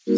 Hey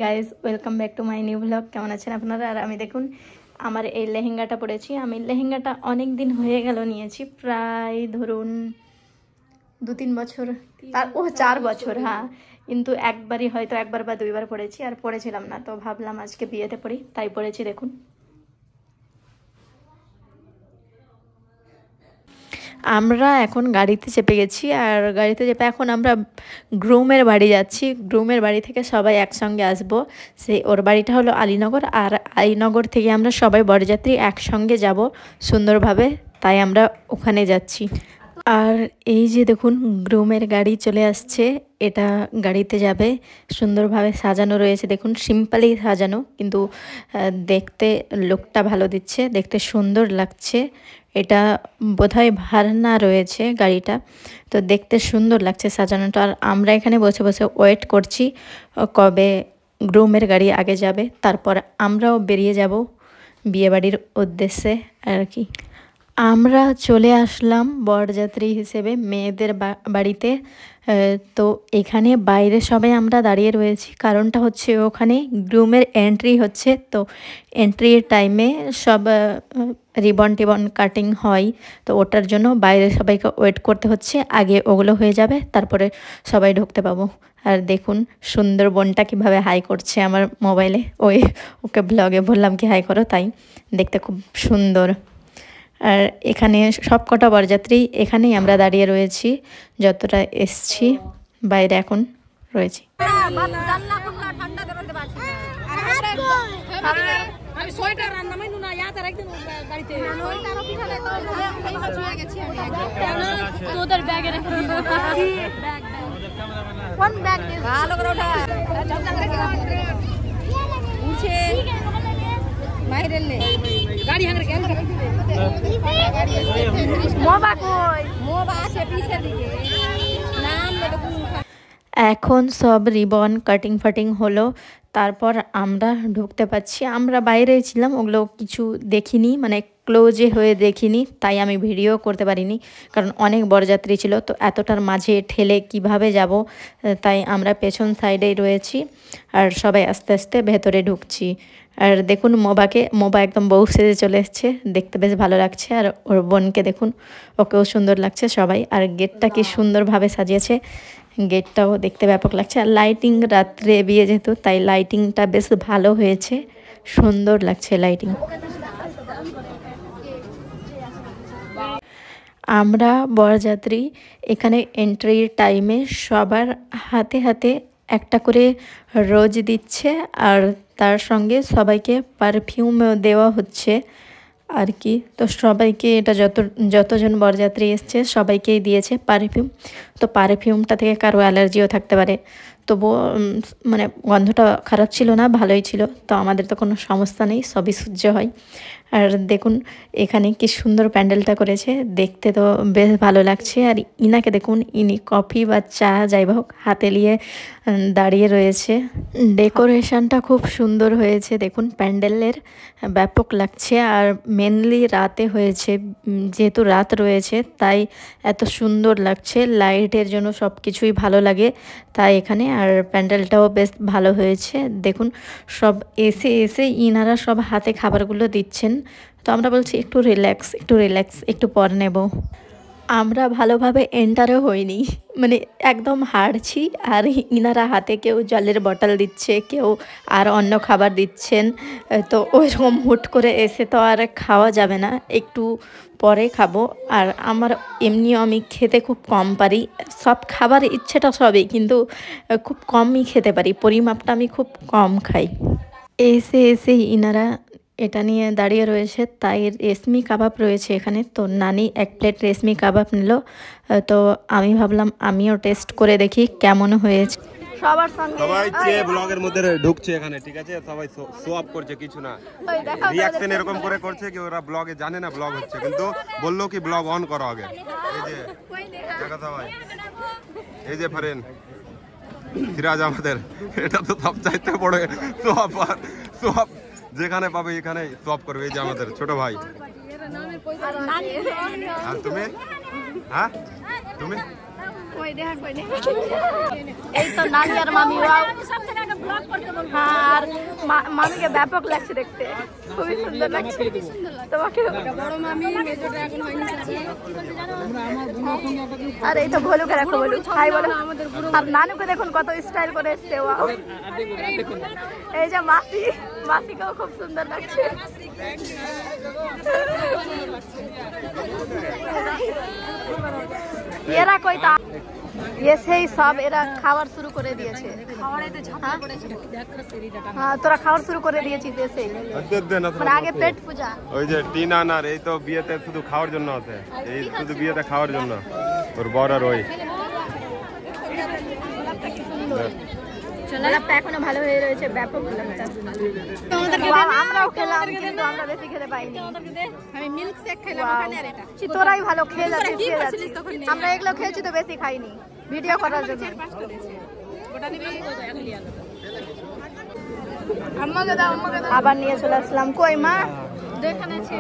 guys, welcome back to my new blog. কেমন আছেন আপনারা? আর আমি দেখুন আমার এই লেহেঙ্গাটা পরেছি। আমি লেহেঙ্গাটা অনেক দিন হয়ে গেল নিয়েছি, প্রায় ধরুন 2-3 বছর, 4 বছর, হ্যাঁ। কিন্তু একবারই হয়তো একবার বা দুইবার পরেছি, আর পরেছিলাম না। তো ভাবলাম আজকে বিয়েতে পরি, তাই পরেছি। দেখুন আমরা এখন গাড়িতে চেপে গেছি, আর গাড়িতে চেপে এখন আমরা গ্রুমের বাড়ি যাচ্ছি। গ্রুমের বাড়ি থেকে সবাই একসঙ্গে আসবো। ওর বাড়িটা হলো আলীনগর, আর আলীনগর থেকে আমরা সবাই বরযাত্রী একসঙ্গে যাব সুন্দরভাবে, তাই আমরা ওখানে যাচ্ছি। আর এই যে দেখুন গ্রুমের গাড়ি চলে আসছে, এটা গাড়িতে যাবে। সুন্দরভাবে সাজানো রয়েছে, দেখুন সিম্পলি সাজানো, কিন্তু দেখতে লুকটা ভালো দিচ্ছে, দেখতে সুন্দর লাগছে। এটা বোধহয় ভাড়া রয়েছে গাড়িটা, তো দেখতে সুন্দর লাগছে সাজানোটা। আর আমরা এখানে বসে বসে ওয়েট করছি কবে গ্রুমের গাড়ি আগে যাবে, তারপর আমরাও বেরিয়ে যাব বিয়েবাড়ির উদ্দেশ্যে আর কি। আমরা চলে আসলাম বরযাত্রী হিসেবে মেয়েদের বাড়িতে। তো এখানে বাইরে সবাই আমরা দাঁড়িয়ে রয়েছি, কারণটা হচ্ছে ওখানে গ্রুমের এন্ট্রি হচ্ছে। তো এন্ট্রির টাইমে সব রিবন টিবন কাটিং হয়, তো ওটার জন্য বাইরে সবাইকে ওয়েট করতে হচ্ছে। আগে ওগুলো হয়ে যাবে, তারপরে সবাই ঢুকতে পাবো। আর দেখুন সুন্দরবনটা কীভাবে হাই করছে আমার মোবাইলে, ওকে ব্লগে বললাম কি হাই করো, তাই দেখতে খুব সুন্দর। আর এখানে সব কটা বরযাত্রী এখানেই আমরা দাঁড়িয়ে রয়েছি, যতটা এসছি বাইরে এখন রয়েছি। এখন সব রিবন কাটিং ফাটিং হলো, তারপর আমরা ঢুকতে পারছি। আমরা বাইরেই ছিলাম, ওগুলো কিছু দেখিনি, মানে ক্লোজে হয়ে দেখিনি, তাই আমি ভিডিও করতে পারিনি, কারণ অনেক বরযাত্রী ছিল। তো এতটার মাঝে ঠেলে কিভাবে যাব, তাই আমরা পেছন সাইডেই রয়েছি, আর সবাই আস্তে আস্তে ভেতরে ঢুকছি। আর দেখুন মোবা একদম বউ সেজে চলে এসছে, দেখতে বেশ ভালো লাগছে। আর ওর বোনকে দেখুন, ওকেও সুন্দর লাগছে সবাই। আর গেটটা কি সুন্দরভাবে সাজিয়েছে, গেটটাও দেখতে ব্যাপক লাগছে। আর লাইটিং, রাত্রে বিয়ে যেহেতু, তাই লাইটিংটা বেশ ভালো হয়েছে, সুন্দর লাগছে লাইটিং। আমরা বরযাত্রী এখানে এন্ট্রির টাইমে সবার হাতে হাতে একটা করে রোজ দিচ্ছে, আর তার সঙ্গে সবাইকে পারফিউমও দেওয়া হচ্ছে আর কি। তো সবাইকে এটা যতজন বরযাত্রী এসছে সবাইকেই দিয়েছে পারফিউম। তো পারফিউমটা থেকে কারো অ্যালার্জিও থাকতে পারে, তবুও মানে গন্ধটা খারাপ ছিল না, ভালোই ছিল। তো আমাদের তো কোনো সমস্যা নেই, সবই সহ্য হয়। আর দেখুন এখানে কি সুন্দর প্যান্ডেলটা করেছে, দেখতে তো বেশ ভালো লাগছে। আর ইনাকে দেখুন, ইনি কফি বা চা যাই হোক হাতে নিয়ে দাঁড়িয়ে রয়েছে। ডেকোরেশনটা খুব সুন্দর হয়েছে, দেখুন প্যান্ডেলের ব্যাপক লাগছে। আর মেনলি রাতে হয়েছে, যেহেতু রাত রয়েছে তাই এত সুন্দর লাগছে। লাইটের জন্য সব কিছুই ভালো লাগে তাই এখানে। আর প্যান্ডেলটাও বেশ ভালো হয়েছে, দেখুন সব এসে ইনারা সব হাতে খাবারগুলো দিচ্ছেন। তো আমরা বলছি একটু রিল্যাক্স, একটু পর নেব। আমরা ভালোভাবে এন্টারও হইনি, মানে একদম হারছি। আর ইনারা হাতে কেউ জলের বটল দিচ্ছে, কেউ আর অন্য খাবার দিচ্ছেন। তো ওইরকম হুট করে এসে তো আর খাওয়া যাবে না, একটু পরে খাবো। আর আমার এমনিও আমি খেতে খুব কম পারি, সব খাবার ইচ্ছেটা সবই, কিন্তু খুব কমই খেতে পারি, পরিমাপটা আমি খুব কম খাই। এসে এসে ইনারা এটা নিয়ে দাঁড়িয়ে রয়েছে, তাই রেশমি কাবাব রয়েছে এখানে। তো নানি এক প্লেট রেশমি কাবাব নিল, তো আমি ভাবলাম আমিও টেস্ট করে দেখি কেমন হয়েছে। সবার সঙ্গে সবাই চেয়ে ব্লগের মধ্যে ঢুকছে এখানে, ঠিক আছে? সবাই শো আপ করছে, কিছু না, রিঅ্যাকশন এরকম করে করছে কি ওরা ব্লগে জানে না ব্লগ হচ্ছে, কিন্তু বললো কি ব্লগ অন করো আগে। এই যে দেখা সবাই, এই যে ফরেন সিরাজ আমাদের, এটা তো সব চাইতে বড় শো আপ যেখানে পাবে এখানে শো আপ করবে। এই যে আমাদের ছোট ভাই। আর তুমি? হ্যাঁ তুমি? এই তো নানি আর মামি, আর মামিকে ব্যাপক লাগছে দেখতে, খুবই সুন্দর লাগছে তোমাকে। আর এই তো ভলুকে দেখো, বলু হাই বলো। আর নানুকে দেখুন কত স্টাইল করে এসছে। এই যে মাসি, মাসিকেও খুব সুন্দর লাগছে। এরা কই তা এসেই সব এরা খাবার শুরু করে দিয়েছে। হ্যাঁ তোরা খাবার শুরু করে দিয়েছিস এসে, মানে আগে পেট পূজা। ওই যে টিনা না, এই তো বিয়েতে শুধু খাওয়ার জন্য আছে, এই শুধু বিয়েতে খাওয়ার জন্য ওর বর আর ওই। এখনো ভালো হয়ে রয়েছে, ব্যাপক গোলাপটা। আমরাও খেলাম, কিন্তু আমরা বেশি খেতে পাইনি। আমি মিল্ক শেক খেলাম ওখানে, আর এটা তোরাই ভালো খেয়ে যাচ্ছিস। আমরা এগুলো খেয়েছি তো বেশি খাইনি, ভিডিও করার জন্য। আবার নিয়ে চলে আসলাম, কই মা,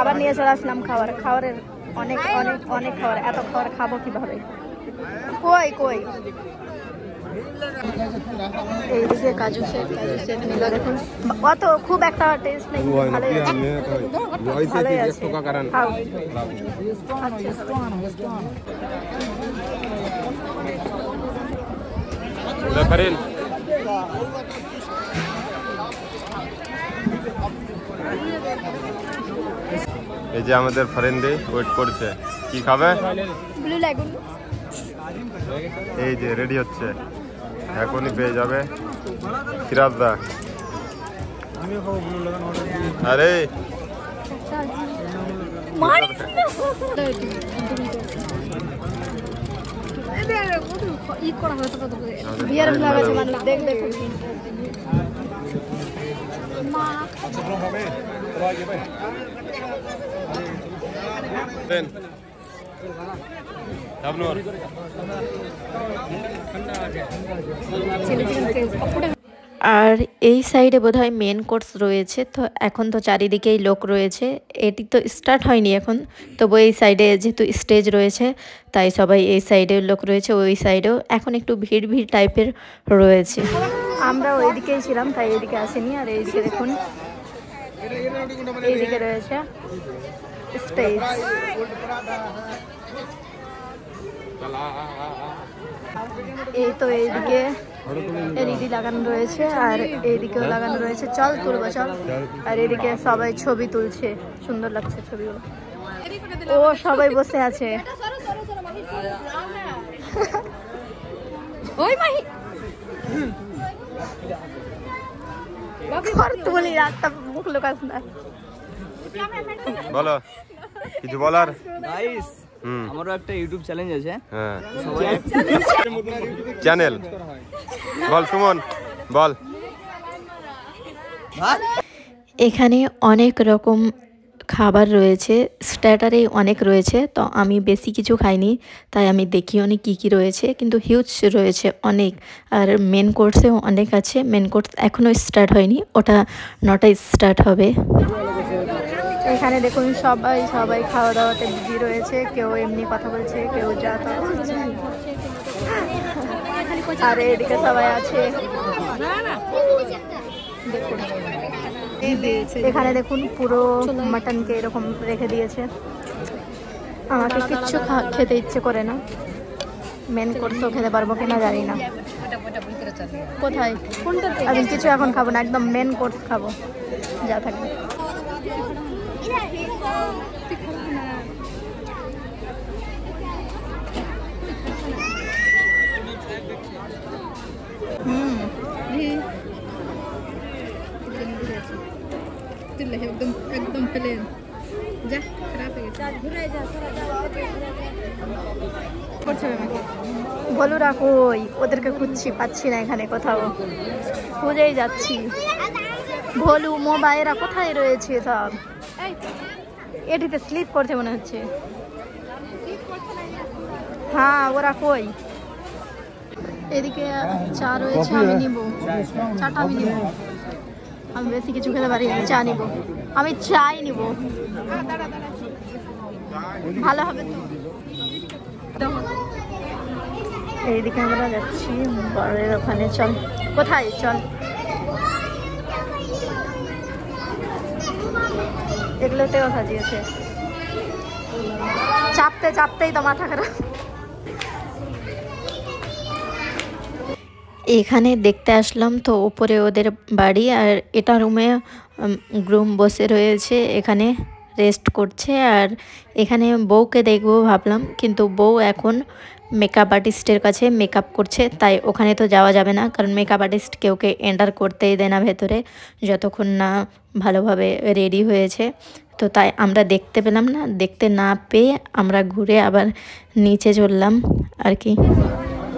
আবার নিয়ে চলে আসলাম খাবারের অনেক অনেক অনেক খাবার। এত খাবার খাবো কিভাবে? কই কই এইদিকে কাজু শেক নিল, দেখুন অত খুব একটা টেস্ট নেই, ভালোই আছে। এই যে আমাদের ফ্রেন্ড ওয়েট করছে, কি খাবে? Blue lagoon. এই যে রেডি হচ্ছে, এখনই পেয়ে যাবে সিরাজ দা। আরে বিয়ার ব্লগ আছে, মানে দেখ দেখুন। আর এই সাইডে বোধহয় মেন কোর্স রয়েছে, তো এখন তো চারিদিকেই লোক রয়েছে। এটি তো স্টার্ট হয়নি এখন, তবু এই সাইডে যেহেতু স্টেজ রয়েছে তাই সবাই এই সাইডে লোক রয়েছে, ওই সাইডেও এখন একটু ভিড় ভিড় টাইপের রয়েছে। আমরা ওইদিকেই ছিলাম তাই এইদিকে আসেনি। আর এইদিকে দেখুন, এইদিকে রয়েছে স্টেজ। এই তো এইদিকে এলইডি লাগানো রয়েছে, আর এইদিকেও লাগানো রয়েছে। চল তুলবো চল। আর এদিকে সবাই ছবি তুলছে, সুন্দর লাগছে ছবিগুলো। ও সবাই বসে আছে। ওই মাহি তুলি রাস্তা, মুখ লুকাস না। বলো কিছু বলার। গাইস আমারও একটা ইউটিউব চ্যালেঞ্জ আছে। হ্যাঁ চ্যানেল বল সুমন বল। এখানে অনেক রকম খাবার রয়েছে, স্টার্টারে অনেক রয়েছে, তো আমি বেশি কিছু খাইনি তাই আমি দেখিও নি কী কী রয়েছে, কিন্তু হিউজ রয়েছে অনেক। আর মেন কোর্সেও অনেক আছে, মেন কোর্স এখনও স্টার্ট হয়নি, ওটা 9টায় স্টার্ট হবে। এখানে দেখুন সবাই খাওয়া দাওয়াতে বিজি রয়েছে, কেউ এমনি কথা বলছে, কেউ যা তা করছে। আর এদিকে সবাই আছে দেখুন। এখানে দেখুন পুরো মাটনকে এরকম রেখে দিয়েছে। আমাকে কিচ্ছু খেতে ইচ্ছে করে না, মেন কোর্সও খেতে পারবো কিনা জানি না। কোথায় আমি কিছু এখন খাবো না, একদম মেন কোর্স খাবো যা থাকবে। একদম প্লেন যা খারাপ হয়ে গেছে। বলুরা কই? ওদেরকে খুঁজছি, পাচ্ছি না এখানে কোথাও, খুঁজেই যাচ্ছি। ভলু মোবাইলরা কোথায় রয়েছে সব? এটিতে স্লিপ করছে মনে হচ্ছে। হ্যাঁ ওরা কই? এদিকে চা রয়েছে, আমি নিব চাটা, আমি নিব। আমি বেশি কিছু খেতে পারি না, চা নিব, আমি চাই নিব। ভালো হবে তো। এইদিকে আমরা যাচ্ছি বরের ওখানে। চল, কোথায়? চল, এগুলোতেও সাজিয়েছে। চাপতে চাপতেই তো মাথা খারাপ। এখানে দেখতে আসলাম তো উপরে ওদের বাড়ি, আর এটা রুমে গ্রুম বসে রয়েছে, এখানে রেস্ট করছে। আর এখানে বউকে দেখবো ভাবলাম, কিন্তু বউ এখন মেকআপ আর্টিস্টের কাছে মেকআপ করছে, তাই ওখানে তো যাওয়া যাবে না, কারণ মেকআপ আর্টিস্ট কেউকে এন্টার করতেই দেয় না ভেতরে যতক্ষণ না ভালোভাবে রেডি হয়েছে। তো তাই আমরা দেখতে পেলাম না, দেখতে না পেয়ে আমরা ঘুরে আবার নিচে চললাম আর কি।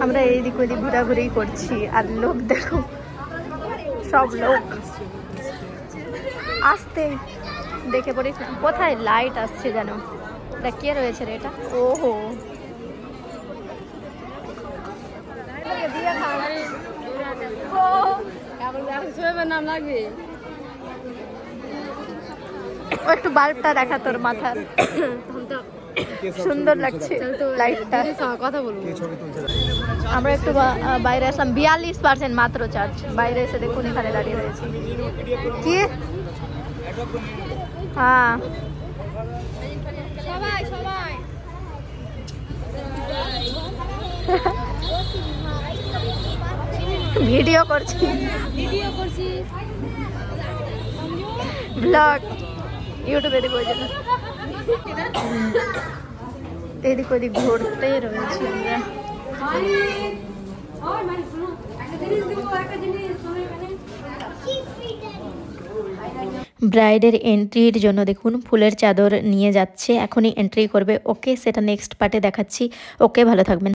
আমরা এইদিক ওইদিক ঘোরাঘুরি করছি, আর লোক দেখো, সব লোক আসতে দেখে পড়িস না। কোথায় লাইট আসছে যেন, এটা কে রয়েছে রে? এটা ওহো, নাম লাগবে। একটু বাল্বটা দেখা তোর মাথার, সুন্দর লাগছে লাইটটা। কথা বলবো, আমরা একটু বাইরে আসলাম, 42% মাত্র চার্জ। বাইরে এসে দেখুন এখানে দাঁড়িয়ে রয়েছে কি। হ্যাঁ ভিডিও করছি, ব্লগ ইউটিউবে দেখবো। এদিক ওদিক ঘুরতে রয়েছি আমরা। ব্রাইডের এন্ট্রির জন্য দেখুন ফুলের চাদর নিয়ে যাচ্ছে, এখনই এন্ট্রি করবে। ওকে, সেটা নেক্সট পার্টে দেখাচ্ছি। ওকে, ভালো থাকবেন।